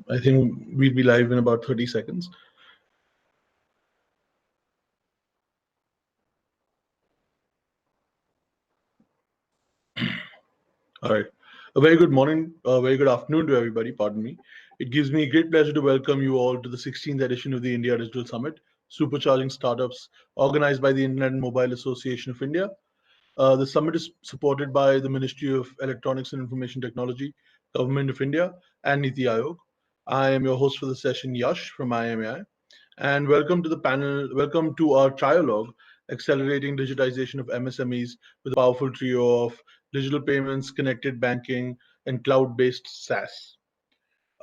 I think we'll be live in about 30 seconds. All right. A very good morning, a very good afternoon to everybody. Pardon me. It gives me great pleasure to welcome you all to the 16th edition of the India Digital Summit, Supercharging Startups, organized by the Internet and Mobile Association of India. The summit is supported by the Ministry of Electronics and Information Technology, Government of India, and Niti Aayog. I am your host for the session, Yash from IMAI. And welcome to the panel. Welcome to our Trialogue, accelerating digitization of MSMEs with a powerful trio of digital payments, connected banking, and cloud-based SaaS.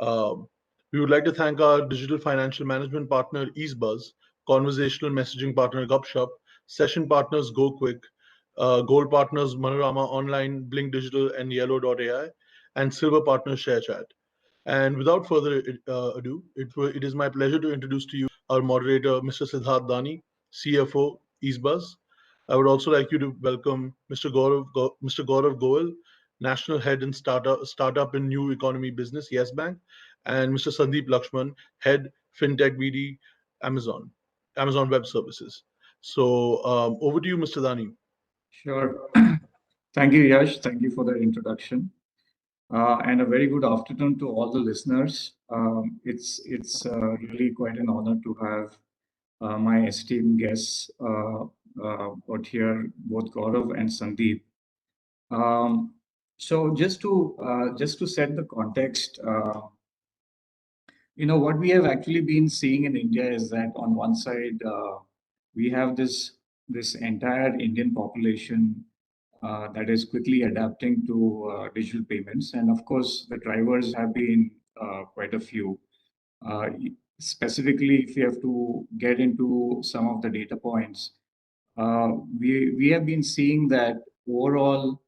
Um, we would like to thank our digital financial management partner, Easebuzz, conversational messaging partner, Gupshup, session partners, GoQuick, gold partners, Manorama Online, Blink Digital, and Yellow.ai, and silver partners, ShareChat. And without further ado, it is my pleasure to introduce to you our moderator, Mr. Siddharth Dani, CFO, Easebuzz. I would also like you to welcome Mr. Gaurav Goel, National Head in Startup and New Economy Business, Yes Bank, and Mr. Sandeep Lakshman, Head FinTech BD, Amazon Web Services. So over to you, Mr. Dani. Sure. Thank you, Yash. Thank you for the introduction. And a very good afternoon to all the listeners. It's really quite an honor to have my esteemed guests out here, both Gaurav and Sandeep. So just to set the context, what we have actually been seeing in India is that on one side we have this entire Indian population that is quickly adapting to digital payments. And of course, the drivers have been quite a few. Specifically, if you have to get into some of the data points, we have been seeing that overall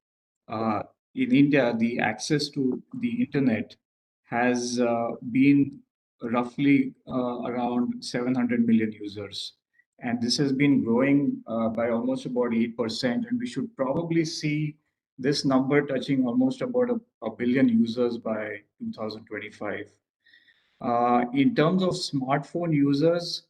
in India, the access to the internet has been roughly around 700 million users. And this has been growing by almost about 8%. And we should probably see this number touching almost about a billion users by 2025. In terms of smartphone users,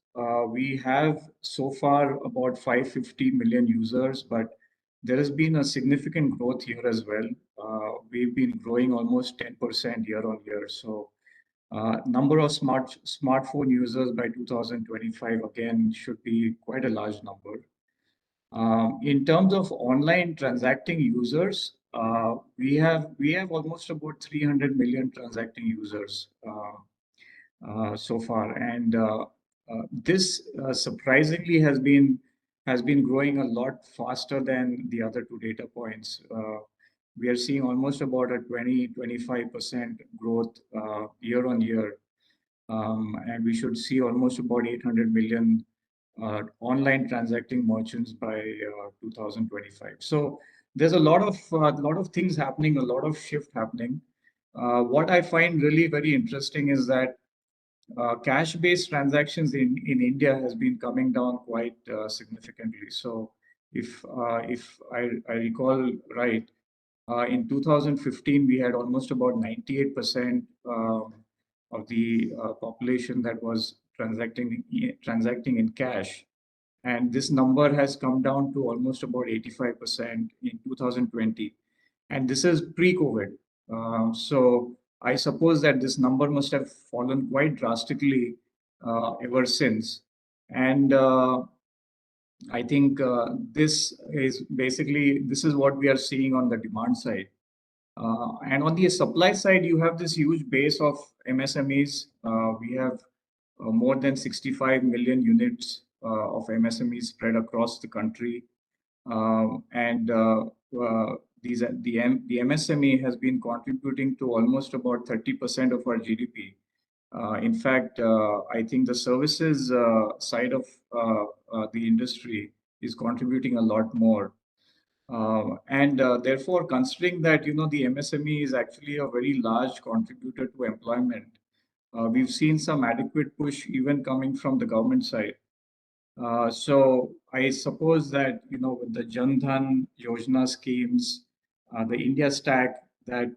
we have so far about 550 million users, but there has been a significant growth here as well. We've been growing almost 10% year on year. So number of smartphone users by 2025, again, should be quite a large number. In terms of online transacting users, we have almost about 300 million transacting users so far, and this surprisingly has been growing a lot faster than the other two data points. We are seeing almost about a 20-25% growth year on year, and we should see almost about 800 million online transacting merchants by 2025. So there's a lot of things happening, a lot of shift happening. What I find really very interesting is that cash-based transactions in India has been coming down quite significantly. So if I recall right, in 2015 we had almost about 98% of the population that was transacting in cash, and this number has come down to almost about 85% in 2020, and this is pre-COVID. So I suppose that this number must have fallen quite drastically ever since. And I think this is what we are seeing on the demand side. And on the supply side, you have this huge base of MSMEs. We have more than 65 million units of MSMEs spread across the country. And the MSME has been contributing to almost about 30% of our GDP. In fact, I think the services side of the industry is contributing a lot more. And therefore, considering that, the MSME is actually a very large contributor to employment, we've seen some adequate push even coming from the government side. So I suppose that, with the Jan Dhan Yojana schemes, the India Stack that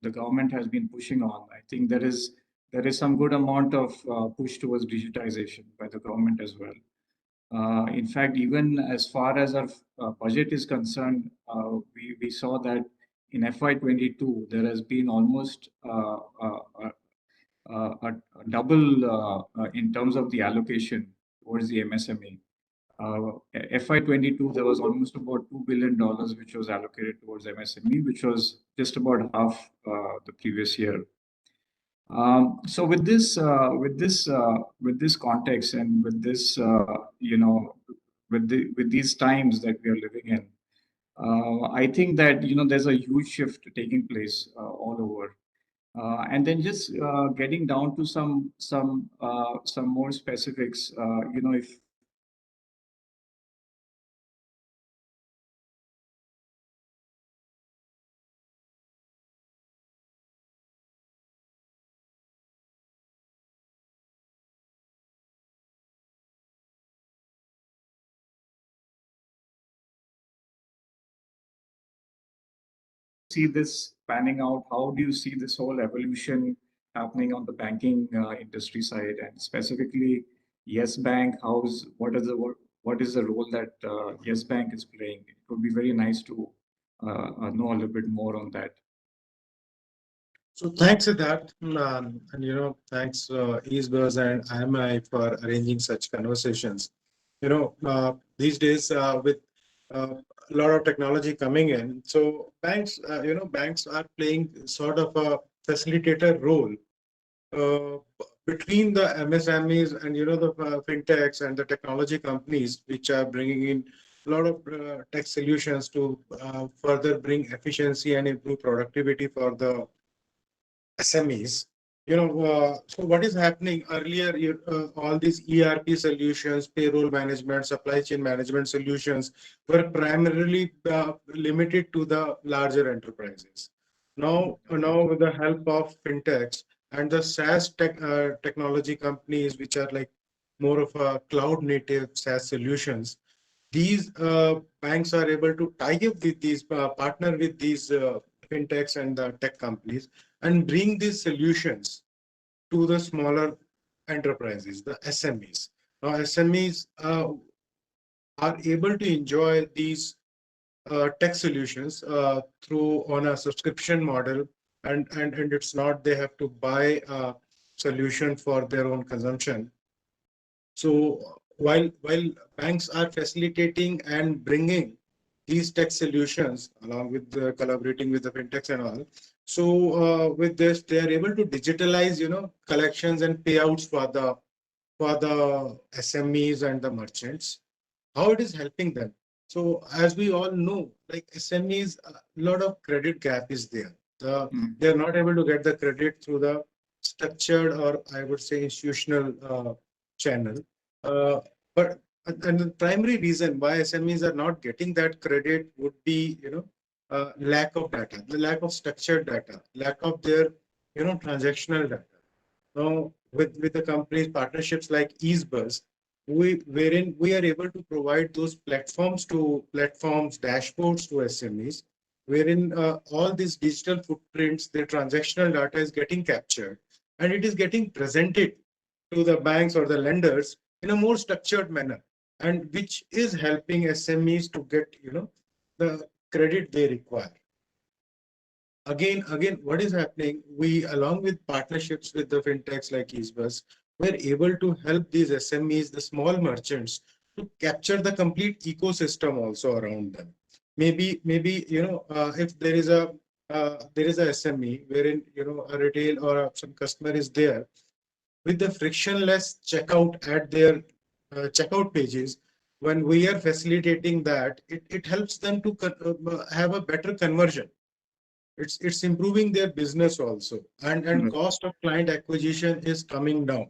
the government has been pushing on, I think there is there is some good amount of push towards digitization by the government as well. In fact, even as far as our budget is concerned, we saw that in FY22 there has been almost double in terms of the allocation towards the MSME. FY22 there was almost about $2 billion which was allocated towards MSME, which was just about half the previous year. So with this context and with this with these times that we are living in, I think that there's a huge shift taking place all over. And then just getting down to some more specifics, if see this panning out? How do you see this whole evolution happening on the banking industry side, and specifically Yes Bank? What is the role that Yes Bank is playing? It would be very nice to know a little bit more on that. So thanks, Siddharth, and thanks Easebuzz and IMI for arranging such conversations. These days with a lot of technology coming in, so banks are playing sort of a facilitator role uh, between the MSMEs and the fintechs and the technology companies, which are bringing in a lot of tech solutions to further bring efficiency and improve productivity for the SMEs. So what is happening earlier? All these ERP solutions, payroll management, supply chain management solutions were primarily limited to the larger enterprises. Now, with the help of fintechs and the SaaS technology companies, which are like more of a cloud native SaaS solutions, these banks are able to tie up with these, partner with these fintechs and the tech companies, and bring these solutions to the smaller enterprises, the SMEs. Now, SMEs are able to enjoy these tech solutions through on a subscription model, and it's not they have to buy a solution for their own consumption. So while banks are facilitating and bringing these tech solutions along with collaborating with the fintechs and all, so with this they are able to digitalize, collections and payouts for the SMEs and the merchants. How it is helping them? So as we all know, like SMEs, a lot of credit gap is there. They are not able to get the credit through the structured, or I would say institutional channel. Uh, but and the primary reason why SMEs are not getting that credit would be, lack of data, the lack of structured data, lack of their, transactional data. Now, with the company's partnerships like Easebuzz, wherein we are able to provide those platforms, dashboards to SMEs, wherein all these digital footprints, their transactional data is getting captured, and it is getting presented to the banks or the lenders in a more structured manner, and which is helping SMEs to get, the credit they require. Again, what is happening? We, along with partnerships with the fintechs like Easebuzz, we're able to help these SMEs, the small merchants, to capture the complete ecosystem also around them. Maybe if there is a SME wherein a retail or some customer is there, with the frictionless checkout at their checkout pages. When we are facilitating that, it helps them to have a better conversion. It's improving their business also, and cost of client acquisition is coming down.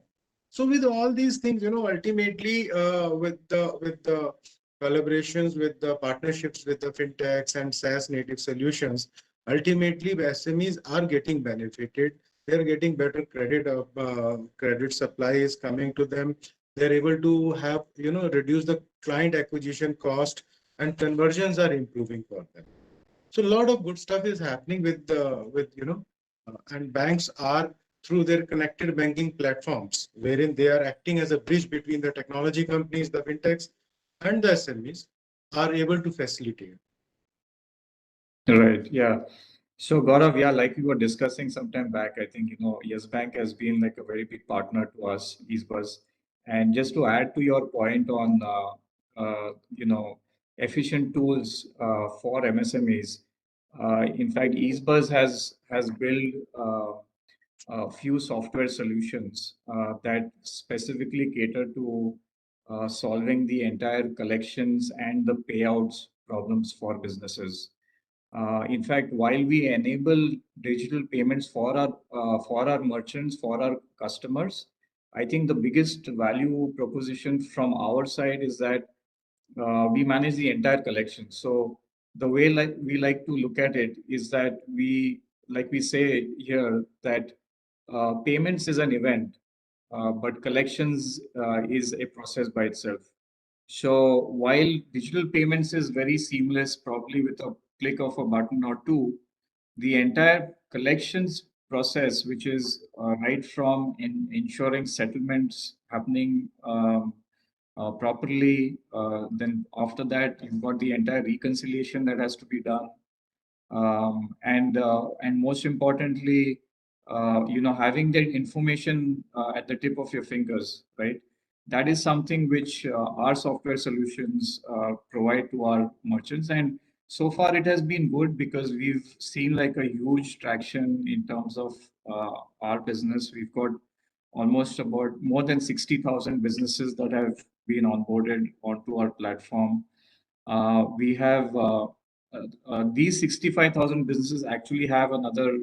So with all these things, ultimately with the collaborations, with the partnerships with the fintechs and SaaS native solutions, ultimately the SMEs are getting benefited. They're getting better credit supply is coming to them. They're able to have, reduce the client acquisition cost, and conversions are improving for them. So a lot of good stuff is happening with and banks are through their connected banking platforms, wherein they are acting as a bridge between the technology companies, the fintechs, and the SMEs, are able to facilitate. Right. Yeah. So Gaurav, yeah, like we were discussing some time back, I think, Yes Bank has been like a very big partner to us, Easebuzz. And just to add to your point on, efficient tools for MSMEs, in fact, Easebuzz has built a few software solutions that specifically cater to solving the entire collections and the payouts problems for businesses. In fact, while we enable digital payments for our merchants, for our customers, I think the biggest value proposition from our side is that we manage the entire collection. So the way like we like to look at it is that like we say here that payments is an event, but collections is a process by itself. So while digital payments is very seamless, probably with a click of a button or two, the entire collections process, which is right from ensuring settlements happening properly, then after that you've got the entire reconciliation that has to be done, and most importantly, having that information at the tip of your fingers, right? That is something which our software solutions provide to our merchants, and so far it has been good because we've seen like a huge traction in terms of our business. We've got almost about more than 60,000 businesses that have been onboarded onto our platform. We have these 65,000 businesses actually have another,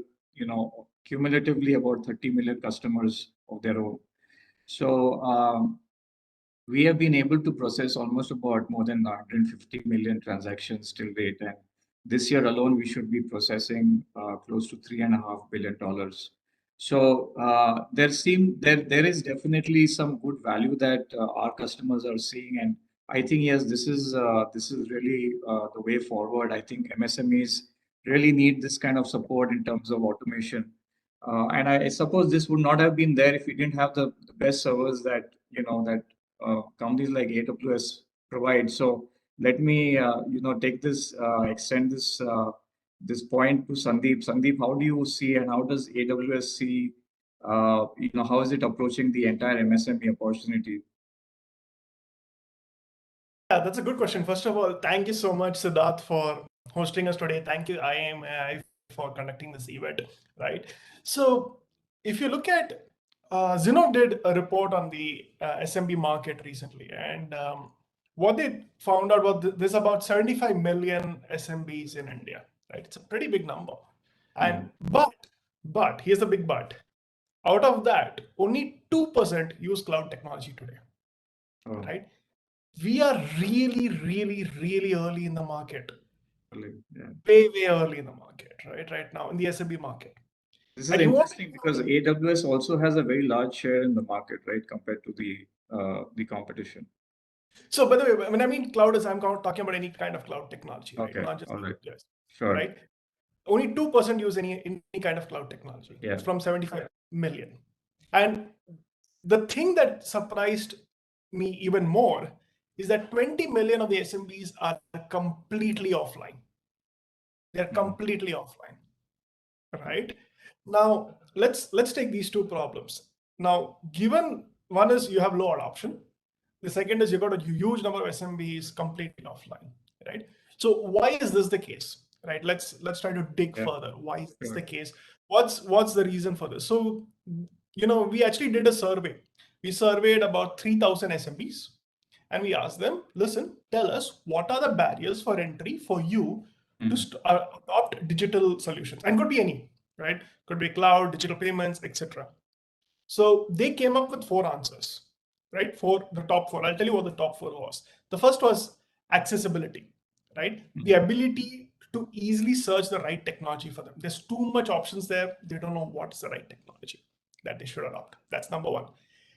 cumulatively about 30 million customers of their own. So we have been able to process almost about more than 150 million transactions till date. And this year alone, we should be processing close to $3.5 billion. So there is definitely some good value that our customers are seeing, and I think yes, this is really the way forward. I think MSMEs really need this kind of support in terms of automation, and I suppose this would not have been there if we didn't have the best servers that that companies like AWS provide. So let me take this extend this point to Sandeep. Sandeep, how do you see and how does AWS see how is it approaching the entire MSME opportunity? Yeah, that's a good question. First of all, thank you so much, Siddharth, for hosting us today. Thank you, IAMAI, for conducting this event, right? So if you look at, Zinnov did a report on the SMB market recently, and what they found out was there's about 75 million SMBs in India, right? It's a pretty big number. And but here's the big but. Out of that, only 2% use cloud technology today, right? We are really, really, really early in the market. Yeah. Way, way early in the market, right now in the SMB market. This is interesting because AWS also has a very large share in the market, right, compared to the competition. So, by the way, when I mean cloud, I'm talking about any kind of cloud technology, right? Okay. Not just all right. AWS, Sure. right? Only 2% use any kind of cloud technology. Yeah. It's from 75 million. And the thing that surprised me even more is that 20 million of the SMBs are completely offline. They're completely offline, right? Now, let's take these two problems. Now, given one is you have low adoption, the second is you got a huge number of SMBs completely offline, right? So why is this the case, right? Let's try to dig further. Why is this the case? What's the reason for this? So, we actually did a survey. We surveyed about 3,000 SMBs, and we asked them, listen, tell us what are the barriers for entry for you to adopt digital solutions, and could be any, right? Could be cloud, digital payments, etc. So they came up with 4 answers, right? For the top 4, I'll tell you what the top 4 was. The first was accessibility, right? The ability to easily search the right technology for them. There's too much options there. They don't know what's the right technology that they should adopt. That's number 1.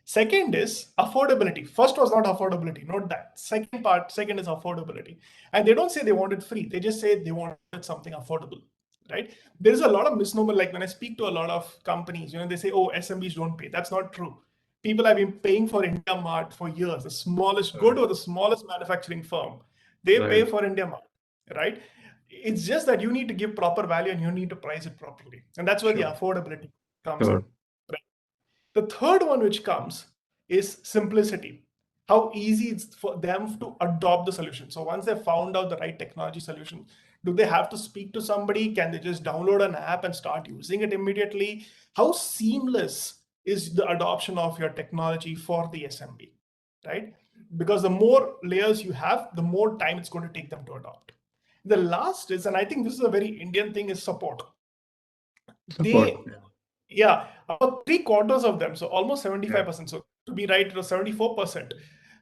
Second is affordability. First was not affordability, note that. Second is affordability. And they don't say they wanted free. They just say they wanted something affordable, right? There's a lot of misnomer. Like when I speak to a lot of companies, they say, "Oh, SMBs don't pay." That's not true. People have been paying for India Mart for years. The smallest, go to the smallest manufacturing firm, they pay for India Mart, right? It's just that you need to give proper value and you need to price it properly, and that's where the affordability comes in. Right? The third one which comes is simplicity. How easy it's for them to adopt the solution. So once they've found out the right technology solution, do they have to speak to somebody? Can they just download an app and start using it immediately? How seamless is the adoption of your technology for the SMB, right? Because the more layers you have, the more time it's going to take them to adopt. The last is, and I think this is a very Indian thing, is support. About 3/4 of them, so almost 75%. So to be right, it was 74%,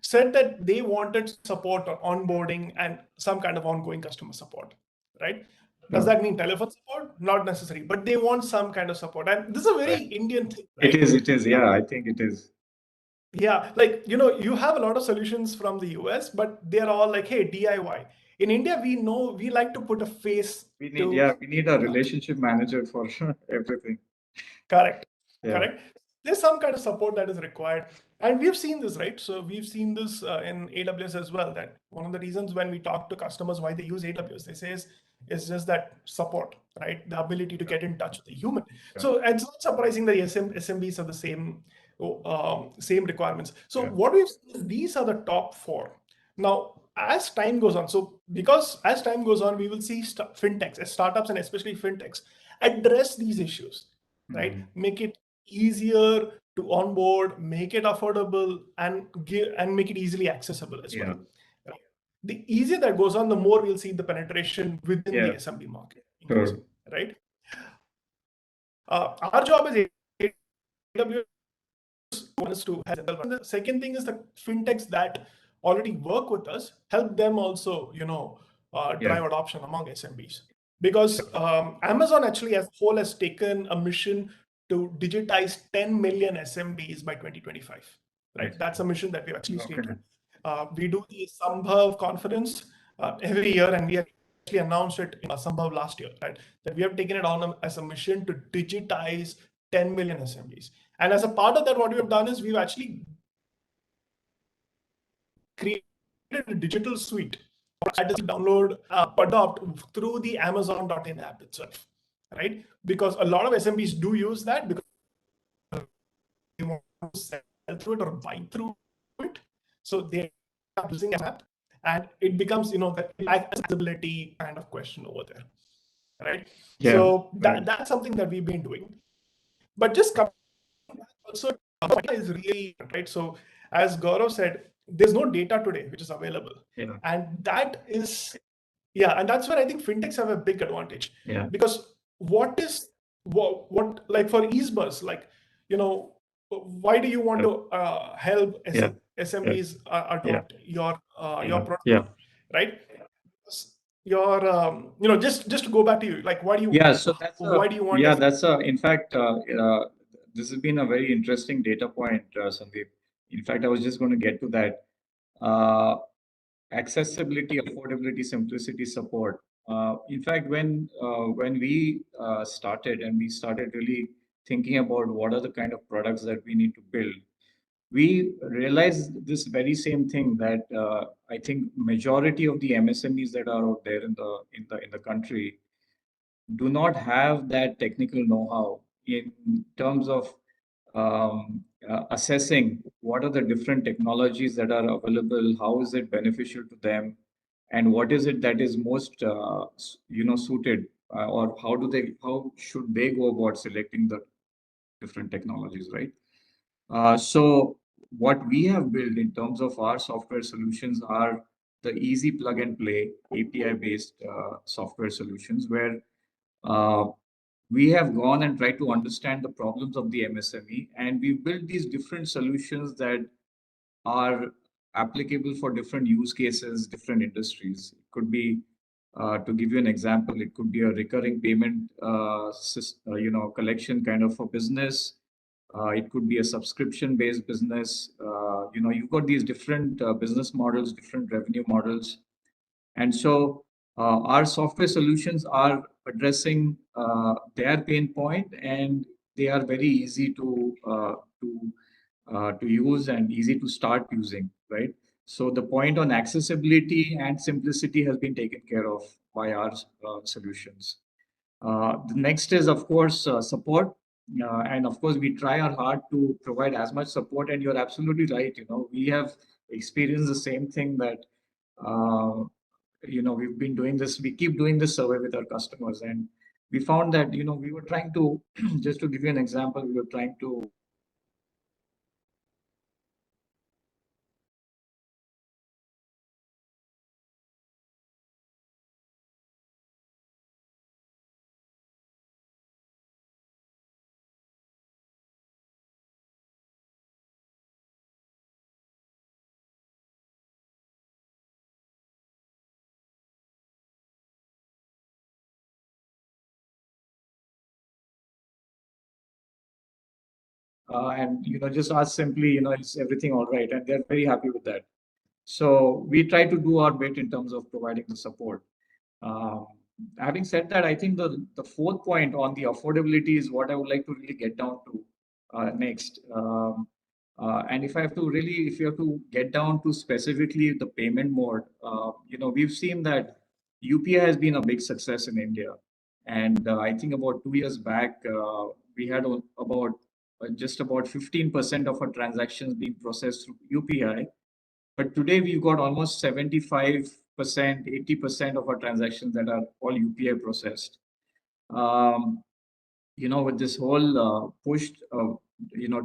said that they wanted support on onboarding and some kind of ongoing customer support, right? Does that mean telephone support? Not necessary, but they want some kind of support. And this is a very Indian thing, right? It is. Yeah, I think it is. Yeah, like, you have a lot of solutions from the US, but they're all like, hey, DIY. In India, we know we like to put a face. We need a relationship manager for everything. Correct. There's some kind of support that is required. And we've seen this, right? So we've seen this in AWS as well, that one of the reasons when we talk to customers why they use AWS, they say is just that support, right? The ability to get in touch with a human. So it's not surprising that SMBs have the same requirements. So what we've seen is these are the top four. Now, as time goes on, because as time goes on, we will see fintechs, startups, and especially fintechs address these issues, right? Make it easier to onboard, make it affordable, and make it easily accessible as well. Right? The easier that goes on, the more we'll see the penetration within the SMB market, right? Our job is AWS to help. And the second thing is the fintechs that already work with us, help them also, drive adoption among SMBs. Because Amazon actually as a whole has taken a mission to digitize 10 million SMBs by 2025. Right? That's a mission that we've actually stated. We do the Sambhav conference every year, and we actually announced it in Sambhav last year, right? That we have taken it on as a mission to digitize 10 million SMBs. And as a part of that, what we have done is we've actually created a digital suite that is download, adopt through the Amazon.in app itself, right? Because a lot of SMBs do use that because they want to sell through it or buy through it. So they are using an app, and it becomes, that accessibility kind of question over there, right? So that's something that we've been doing. But just coming back also, is really right. So as Gaurav said, there's no data today which is available, and that is and that's where I think fintechs have a big advantage. Because what like for Easebuzz, like, why do you want to help SMBs adopt your product, right? Your just to go back to you, like, why do you want in fact, this has been a very interesting data point, Sandeep. In fact, I was just going to get to that. Accessibility, affordability, simplicity, support. In fact, when we started really thinking about what are the kind of products that we need to build, we realized this very same thing, that I think majority of the MSMEs that are out there in the country do not have that technical know-how in terms of assessing what are the different technologies that are available, how is it beneficial to them, and what is it that is most suited, or how should they go about selecting the different technologies, right? So what we have built in terms of our software solutions are the easy plug and play API based software solutions, where we have gone and tried to understand the problems of the MSME, and we've built these different solutions that are applicable for different use cases, different industries. It could be, to give you an example, it could be a recurring payment, collection kind of a business. It could be a subscription-based business. You've got these different business models, different revenue models, and so Our software solutions are addressing their pain point, and they are very easy to use and easy to start using, right? So the point on accessibility and simplicity has been taken care of by our solutions. The next is, of course, support. And of course, we try our hard to provide as much support. And you're absolutely right. We have experienced the same thing that, we've been doing this, we keep doing this survey with our customers. And we found that, we were trying to, just to give you an example, we were trying to and just ask simply, is everything all right? And they're very happy with that. So we try to do our bit in terms of providing the support. Um, Having said that, I think the fourth point on the affordability is what I would like to really get down to next. And if you have to get down to specifically the payment mode, we've seen that UPI has been a big success in India. And I think about 2 years back, we had about just about 15% of our transactions being processed through UPI. But today we've got almost 75%, 80% of our transactions that are all UPI processed. With this whole push,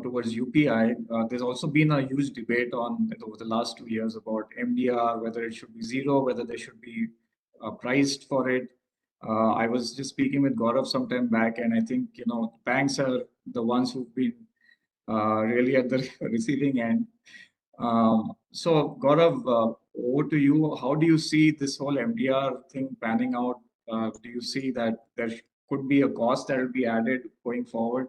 towards UPI, there's also been a huge debate over the last 2 years about MDR, whether it should be zero, whether there should be priced for it. I was just speaking with Gaurav some time back, and I think, banks are the ones who've been really at the receiving end. So Gaurav, over to you. How do you see this whole MDR thing panning out? Do you see that there could be a cost that will be added going forward?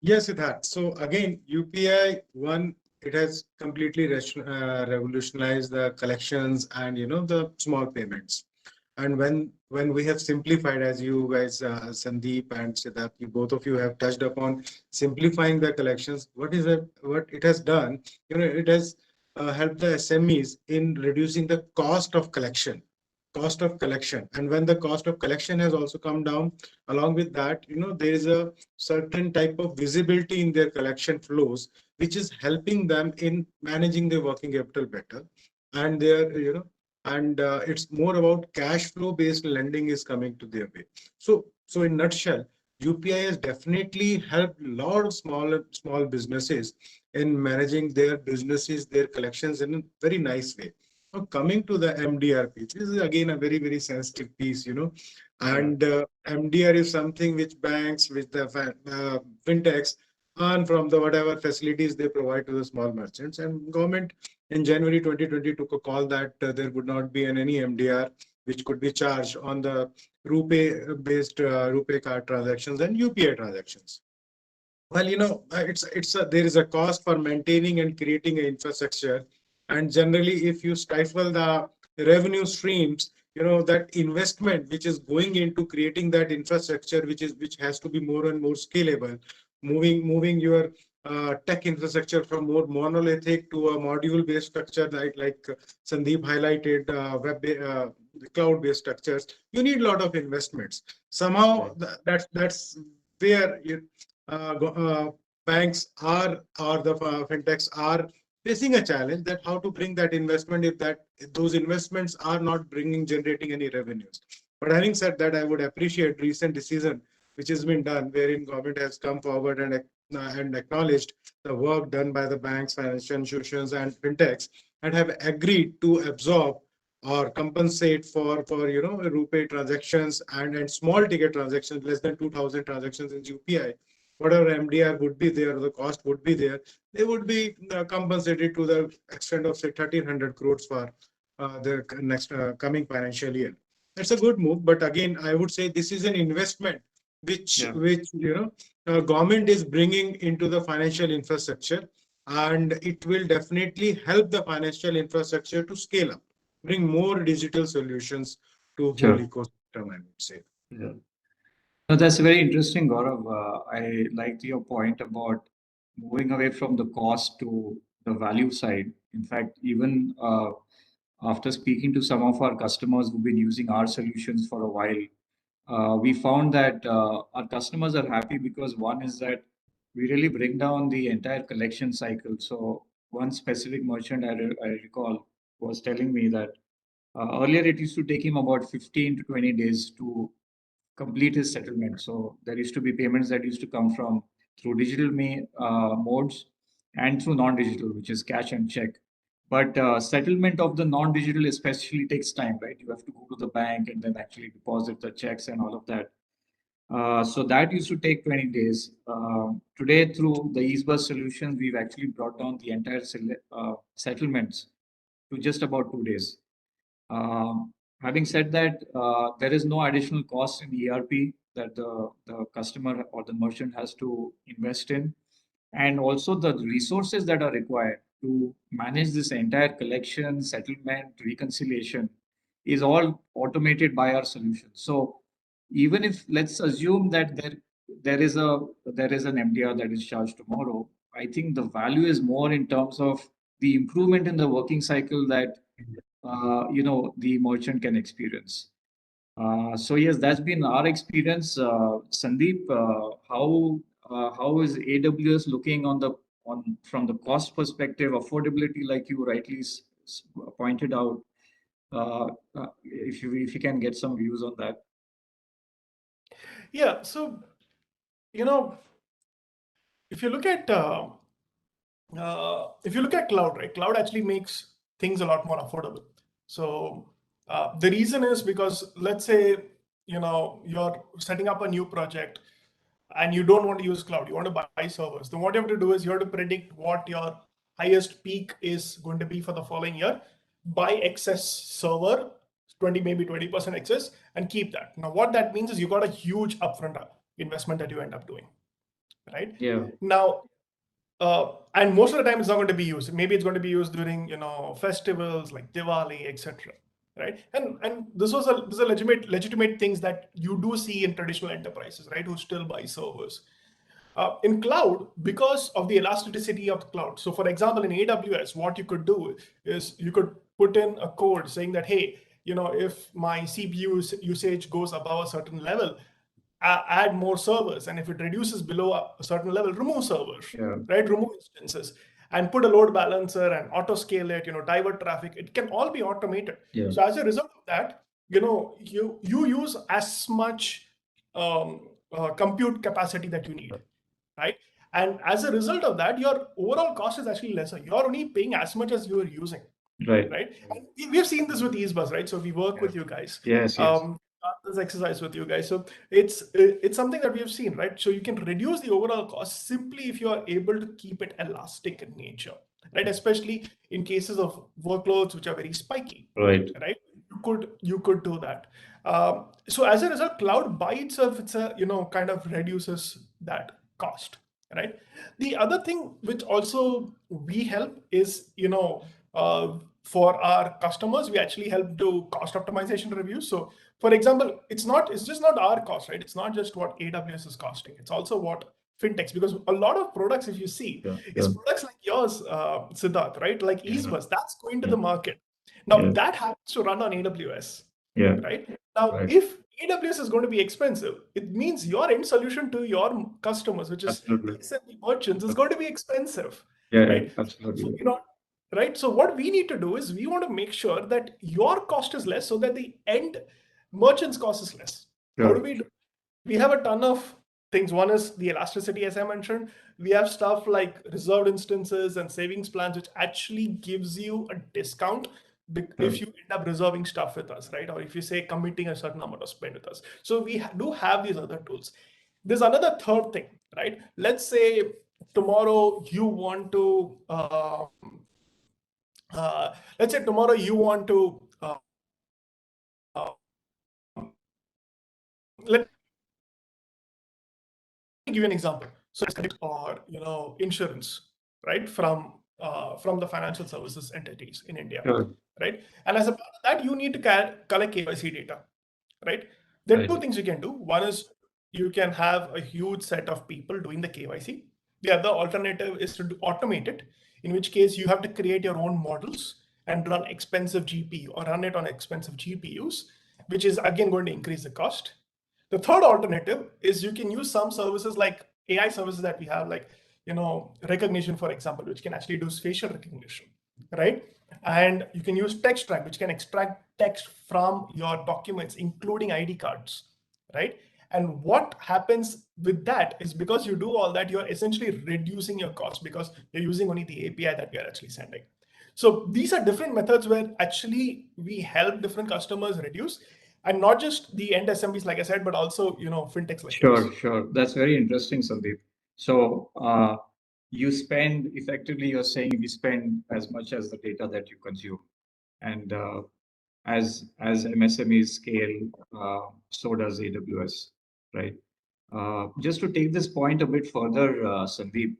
Yes, Siddharth. So again, UPI one, it has completely revolutionized the collections and the small payments. And when we have simplified, as you guys, Sandeep and Siddharth, you both of you have touched upon simplifying the collections. What it has done? It has helped the SMEs in reducing the cost of collection. And when the cost of collection has also come down, along with that, there is a certain type of visibility in their collection flows, which is helping them in managing their working capital better. And it's more about cash flow based lending is coming to their way. So in nutshell, UPI has definitely helped a lot of small businesses in managing their businesses, their collections in a very nice way. Now, coming to the MDR piece, this is again a very, very sensitive piece, and MDR is something which banks, which the fintechs earn from the whatever facilities they provide to the small merchants. And government in January 2020 took a call that there would not be any MDR which could be charged on the RuPay-based RuPay card transactions and UPI transactions. Well, there is a cost for maintaining and creating an infrastructure, and generally, if you stifle the revenue streams, that investment which is going into creating that infrastructure, which has to be more and more scalable, moving your tech infrastructure from more monolithic to a module-based structure, like Sandeep highlighted, cloud-based structures. You need a lot of investments. Somehow, that's where banks or the fintechs are facing a challenge, that how to bring that investment if those investments are not generating any revenues. But having said that, I would appreciate recent decision which has been done, wherein government has come forward and acknowledged the work done by the banks, financial institutions, and fintechs, and have agreed to absorb or compensate for RuPay transactions and small ticket transactions, less than 2,000 transactions in UPI. Whatever MDR would be there, the cost would be there, they would be compensated to the extent of say 1,300 crores for the next coming financial year. That's a good move, but again, I would say this is an investment which government is bringing into the financial infrastructure, and it will definitely help the financial infrastructure to scale up. bring more digital solutions to Sure. whole ecosystem, I would say. Yeah. No, that's very interesting, Gaurav. I liked your point about moving away from the cost to the value side. In fact, even after speaking to some of our customers who've been using our solutions for a while, we found that our customers are happy because one is that we really bring down the entire collection cycle. So one specific merchant I recall was telling me that earlier it used to take him about 15 to 20 days to complete his settlement. So there used to be payments that used to come from through digital modes and through non-digital, which is cash and check. But settlement of the non-digital especially takes time, right? You have to go to the bank and then actually deposit the checks and all of that. So that used to take 20 days. Today, through the Easebuzz solution, we've actually brought down the entire settlements to just about 2 days. Having said that, there is no additional cost in ERP that the customer or the merchant has to invest in. And also the resources that are required to manage this entire collection, settlement, reconciliation is all automated by our solution. So even if let's assume that there is an MDR that is charged tomorrow, I think the value is more in terms of the improvement in the working cycle that the merchant can experience. So yes, that's been our experience. Sandeep, how is AWS looking on from the cost perspective, affordability, like you rightly pointed out? If you can get some views on that. Yeah. So, you know, if you look at cloud, right? Cloud actually makes things a lot more affordable. So the reason is because, let's say, you're setting up a new project and you don't want to use cloud, you want to buy servers. Then what you have to do is you have to predict what your highest peak is going to be for the following year, buy excess server, 20, maybe 20% excess, and keep that. Now what that means is you got a huge upfront investment that you end up doing, right? Yeah. Now and most of the time it's not going to be used. Maybe it's going to be used during festivals like Diwali, etc. Right? And this is a legitimate things that you do see in traditional enterprises, right? Who still buy servers. In cloud, because of the elasticity of the cloud. So for example, in AWS, what you could do is you could put in a code saying that, hey, if my CPU usage goes above a certain level, add more servers, and if it reduces below a certain level, remove servers, Yeah. right? Remove instances and put a load balancer and auto scale it, divert traffic. It can all be automated. Yeah. So as a result of that, you use as much compute capacity that you need, right? And as a result of that, your overall cost is actually lesser. You're only paying as much as you are using, Right. right? And we've seen this with Easebuzz, right? So we work with you guys. Yes. This exercise with you guys. So it's something that we have seen, right? So you can reduce the overall cost simply if you are able to keep it elastic in nature, right? Especially in cases of workloads which are very spiky, Right. right? You could do that. So as a result, cloud by itself, it's a kind of reduces that cost, right? The other thing which also we help is for our customers, we actually help do cost optimization reviews. So for example, it's just not our cost, right? It's not just what AWS is costing, it's also what fintechs, because a lot of products, if you see, it's products like yours, Siddharth, right? Like Easebuzz, that's going to the market. Now that happens to run on AWS, right? Now, if AWS is going to be expensive, it means your end solution to your customers, which is SME merchants, is going to be expensive, right? Absolutely. So, right? So what we need to do is we want to make sure that your cost is less so that the end merchant's cost is less. How do we do? We have a ton of things. One is the elasticity, as I mentioned. We have stuff like reserved instances and savings plans, which actually gives you a discount if you end up reserving stuff with us, right? Or if you say committing a certain amount of spend with us. So we do have these other tools. There's another third thing, right? Let's say tomorrow you want to let's say tomorrow you want to let me give you an example. So or insurance, right, from from the financial services entities in India, Sure. right? And as a part of that, you need to collect KYC data, right? There are two things you can do. One is you can have a huge set of people doing the KYC. The other alternative is to automate it, in which case you have to create your own models and run expensive GPU or run it on expensive GPUs, which is again going to increase the cost. The third alternative is you can use some services like AI services that we have, like recognition, for example, which can actually do facial recognition, right? And you can use text track, which can extract text from your documents, including ID cards, right? And what happens with that is, because you do all that, you're essentially reducing your cost because you're using only the API that we are actually sending. So these are different methods where actually we help different customers reduce, and not just the end SMBs, like I said, but also fintechs like yours. Sure. That's very interesting, Sandeep. So you spend, effectively, you're saying we spend as much as the data that you consume, and as MSMEs scale, so does AWS, right? Just to take this point a bit further, Sandeep,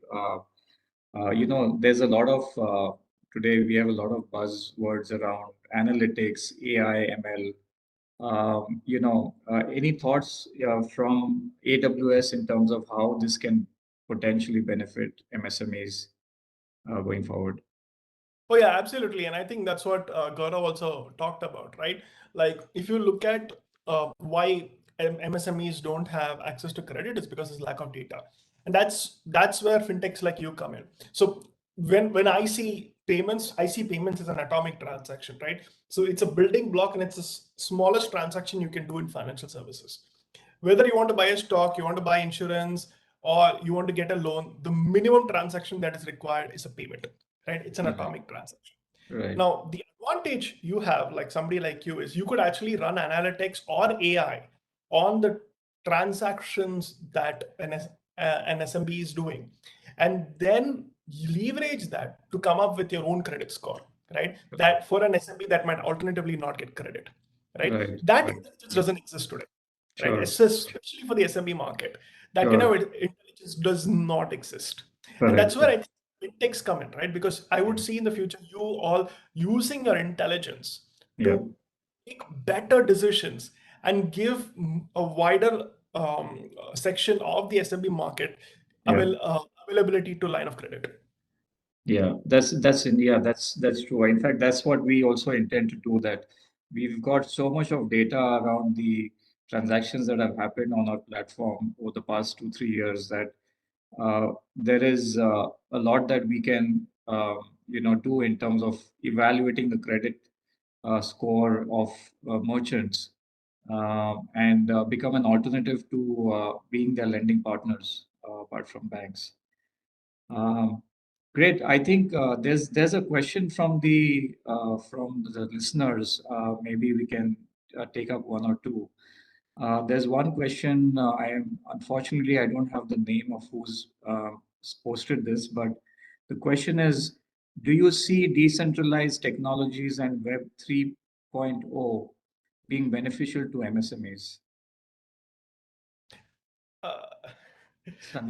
there's a lot of today we have a lot of buzzwords around analytics, AI, ML. Any thoughts from AWS in terms of how this can potentially benefit MSMEs going forward? Oh yeah, absolutely. And I think that's what Gaurav also talked about, right? Like if you look at why MSMEs don't have access to credit, is because there's lack of data. And that's where fintechs like you come in. So when I see payments as an atomic transaction, right? So it's a building block, and it's the smallest transaction you can do in financial services. Whether you want to buy a stock, you want to buy insurance, or you want to get a loan, the minimum transaction that is required is a payment, right? It's an atomic transaction. Right. Now, the advantage you have, like somebody like you, is you could actually run analytics or AI on the transactions that an SMB is doing, and then leverage that to come up with your own credit score, right? That for an SMB that might alternatively not get credit, right? That intelligence doesn't exist today, right? Especially for the SMB market, that kind of intelligence does not exist. And that's where I think fintechs come in, right? Because I would see in the future you all using your intelligence to make better decisions and give a wider section of the SMB market availability to line of credit. Yeah, that's true. In fact, that's what we also intend to do. That we've got so much of data around the transactions that have happened on our platform over the past 2-3 years that there is a lot that we can do in terms of evaluating the credit score of merchants and become an alternative to being their lending partners apart from banks. Great. I think there's a question from the listeners. Maybe we can take up one or two. There's one question. Unfortunately, I don't have the name of who's posted this, but the question is, do you see decentralized technologies and Web 3.0 being beneficial to MSMEs?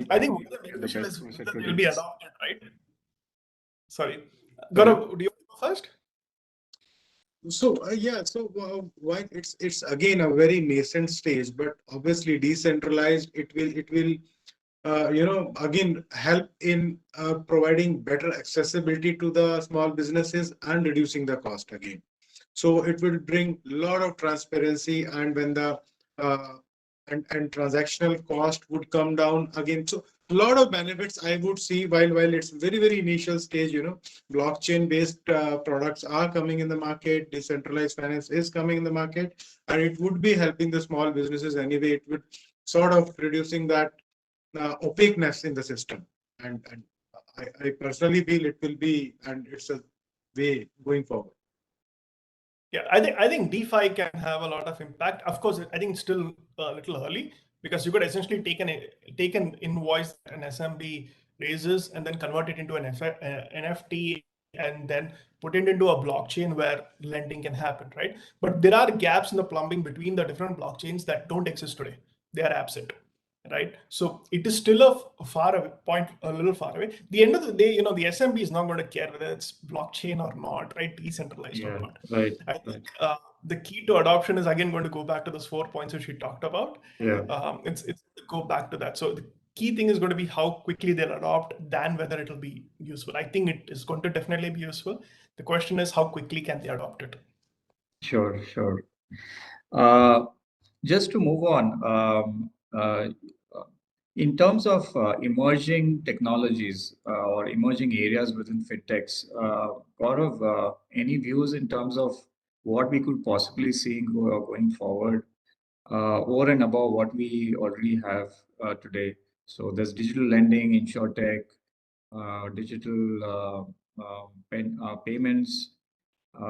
I think the beneficial is that will be adopted, right? Sorry, Gaurav, do you want to go first? So why it's again a very nascent stage, but obviously decentralized, it will again help in providing better accessibility to the small businesses and reducing the cost again. So it will bring a lot of transparency, and when the and transactional cost would come down again. So a lot of benefits I would see while it's very initial stage. Blockchain based products are coming in the market, decentralized finance is coming in the market, and it would be helping the small businesses anyway. It would sort of reducing that opaqueness in the system, and I personally feel it will be, and it's a way going forward. Yeah, I think DeFi can have a lot of impact. Of course, I think it's still a little early, because you could essentially take an invoice that an SMB raises and then convert it into an NFT and then put it into a blockchain where lending can happen, right? But there are gaps in the plumbing between the different blockchains that don't exist today. They are absent. right? So it is still a far away point, a little far away. The end of the day, the SMB is not going to care whether it's blockchain or not, right? Decentralized or not. Right. I think the key to adoption is again going to go back to those 4 points which we talked about. It's go back to that. So the key thing is going to be how quickly they'll adopt than whether it'll be useful. I think it is going to definitely be useful. The question is how quickly can they adopt it? Sure. Just to move on, in terms of emerging technologies or emerging areas within fintechs, Gaurav, any views in terms of what we could possibly see going forward over and above what we already have today? So there's digital lending, insurtech, digital payments.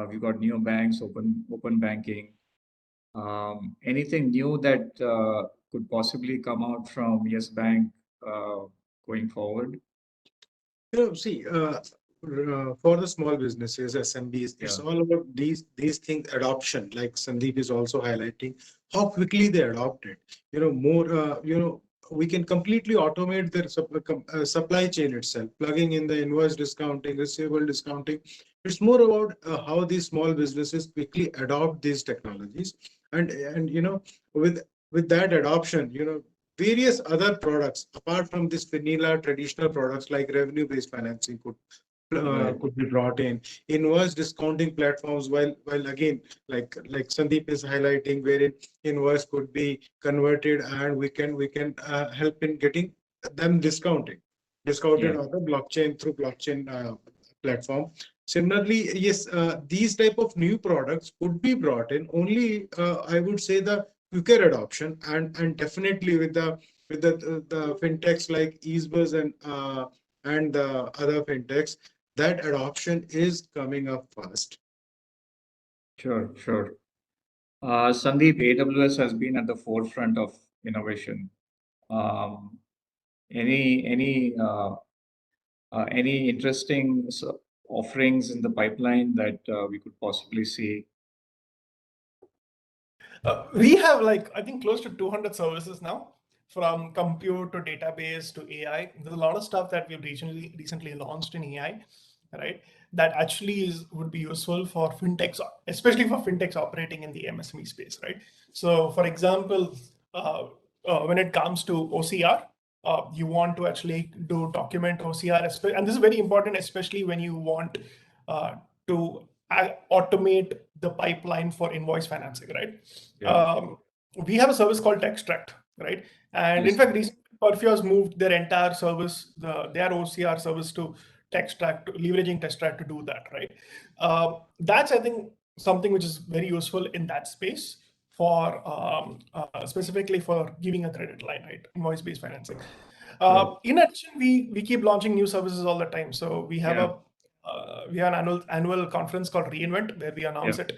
We've got neobanks, open banking. Anything new that could possibly come out from Yes Bank going forward? See, for the small businesses, SMBs, it's all about these things adoption. Like Sandeep is also highlighting how quickly they adopt it. More. We can completely automate their supply chain itself, plugging in the invoice discounting, receivable discounting. It's more about how these small businesses quickly adopt these technologies, and with that adoption, various other products apart from this vanilla traditional products like revenue-based financing could be brought in. Invoice discounting platforms, while again, like Sandeep is highlighting, wherein invoice could be converted and we can help in getting them discounted on the blockchain through blockchain platform. Similarly, yes, these type of new products could be brought in only. I would say the quicker adoption, and definitely with the fintechs like Easebuzz and the other fintechs, that adoption is coming up fast. Sure. Sandeep, AWS has been at the forefront of innovation. Um, any interesting offerings in the pipeline that we could possibly see? We have I think close to 200 services now, from compute to database to AI. There's a lot of stuff that we've recently launched in AI, right? That actually would be useful for fintechs, especially for fintechs operating in the MSME space, right? So, for example, when it comes to OCR, you want to actually do document OCR, and this is very important, especially when you want to automate the pipeline for invoice financing, right? We have a service called Textract, right? And in fact, recently Perfio has moved their entire service, their OCR service, to Textract, leveraging Textract to do that, right? That's, I think, something which is very useful in that space for specifically for giving a credit line, right? Invoice-based financing. In addition, we keep launching new services all the time. So we have an annual conference called reInvent, where we announce it.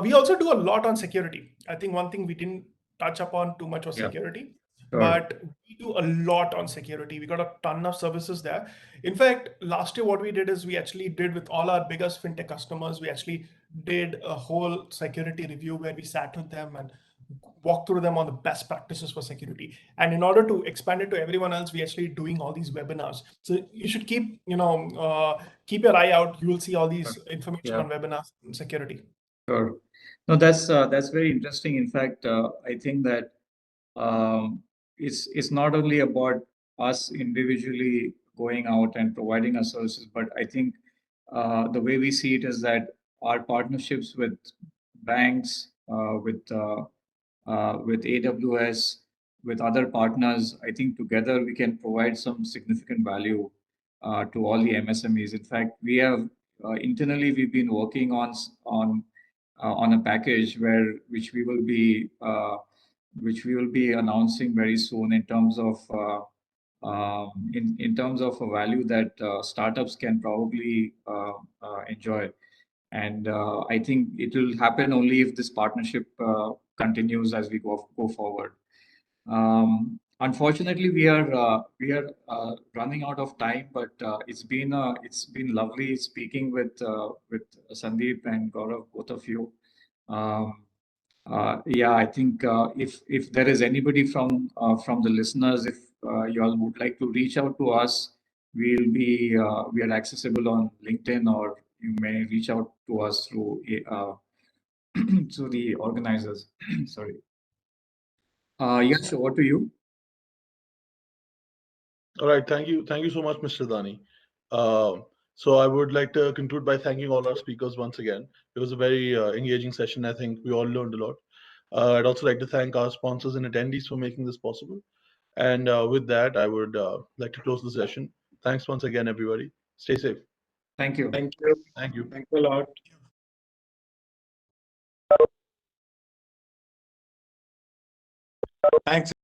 We also do a lot on security. I think one thing we didn't touch upon too much was security, but we do a lot on security. We got a ton of services there. In fact, last year what we did is we actually did, with all our biggest fintech customers, we actually did a whole security review where we sat with them and walk through them on the best practices for security. And in order to expand it to everyone else, we actually doing all these webinars. So you should keep your eye out. You will see all these information on webinars on security. Sure. No, that's very interesting. In fact, I think that it's not only about us individually going out and providing our services, but I think the way we see it is that our partnerships with banks, with AWS, with other partners, I think together we can provide some significant value to all the MSMEs. In fact, we have internally we've been working on a package which we will be announcing very soon in terms of in terms of a value that startups can probably enjoy. And I think it will happen only if this partnership continues as we go forward. Unfortunately, we are running out of time, but it's been lovely speaking with Sandeep and Gaurav, both of you. Yeah, I think if there is anybody from the listeners, if you all would like to reach out to us, we are accessible on LinkedIn, or you may reach out to us through through the organizers. Sorry. Yes, over to you. All right, thank you so much, Mr. Dani. So I would like to conclude by thanking all our speakers once again. It was a very engaging session. I think we all learned a lot. I'd also like to thank our sponsors and attendees for making this possible. And with that, I would like to close the session. Thanks once again, everybody. Stay safe. Thank you. Thank you. Thank you. Thanks a lot. Thanks.